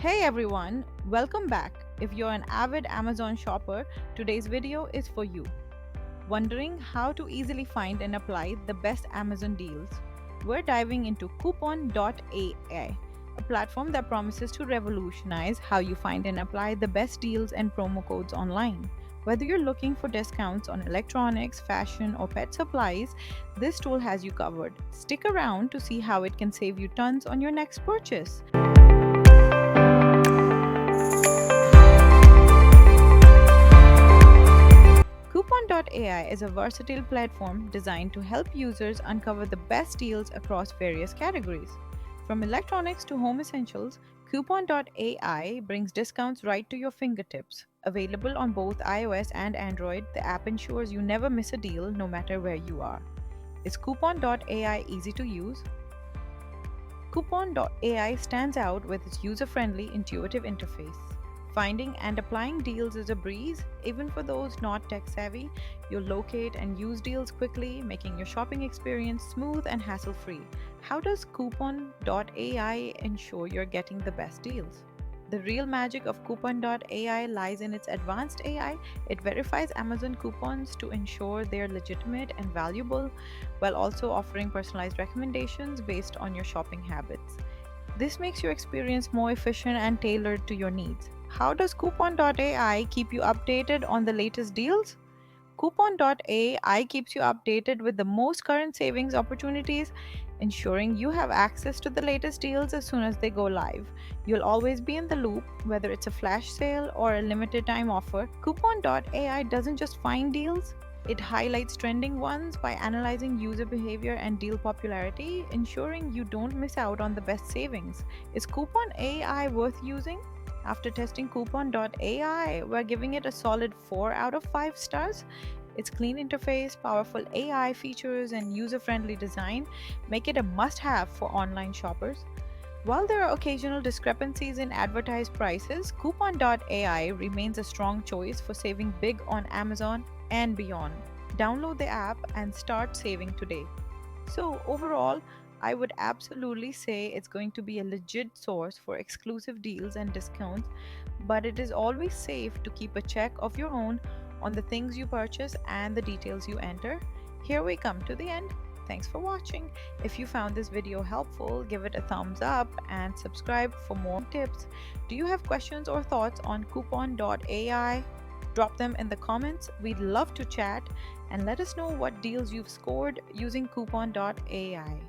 Hey everyone, welcome back. If you're an avid Amazon shopper, today's video is for you. Wondering how to easily find and apply the best Amazon deals? We're diving into Koupon.AI, a platform that promises to revolutionize how you find and apply the best deals and promo codes online. Whether you're looking for discounts on electronics, fashion, or pet supplies, this tool has you covered. Stick around to see how it can save you tons on your next purchase. Koupon.AI is a versatile platform designed to help users uncover the best deals across various categories. From electronics to home essentials, Koupon.AI brings discounts right to your fingertips. Available on both iOS and Android, the app ensures you never miss a deal no matter where you are. Is Koupon.AI easy to use? Koupon.AI stands out with its user-friendly, intuitive interface. Finding and applying deals is a breeze. Even for those not tech-savvy, you'll locate and use deals quickly, making your shopping experience smooth and hassle-free. How does Coupon.AI ensure you're getting the best deals? The real magic of Coupon.AI lies in its advanced AI. It verifies Amazon coupons to ensure they're legitimate and valuable, while also offering personalized recommendations based on your shopping habits. This makes your experience more efficient and tailored to your needs. How does Coupon.AI keep you updated on the latest deals? Coupon.AI keeps you updated with the most current savings opportunities, ensuring you have access to the latest deals as soon as they go live. You'll always be in the loop, whether it's a flash sale or a limited time offer. Coupon.AI doesn't just find deals, it highlights trending ones by analyzing user behavior and deal popularity, ensuring you don't miss out on the best savings. Is Coupon AI worth using? After testing Coupon.AI, we're giving it a solid 4 out of 5 stars. Its clean interface, powerful AI features, and user-friendly design make it a must-have for online shoppers. While there are occasional discrepancies in advertised prices, Coupon.ai remains a strong choice for saving big on Amazon and beyond. Download the app and start saving today. So, overall, I would absolutely say it's going to be a legit source for exclusive deals and discounts, but it is always safe to keep a check of your own on the things you purchase and the details you enter. Here we come to the end. Thanks for watching. If you found this video helpful, give it a thumbs up and subscribe for more tips. Do you have questions or thoughts on Coupon.ai? Drop them in the comments. We'd love to chat and let us know what deals you've scored using Coupon.ai.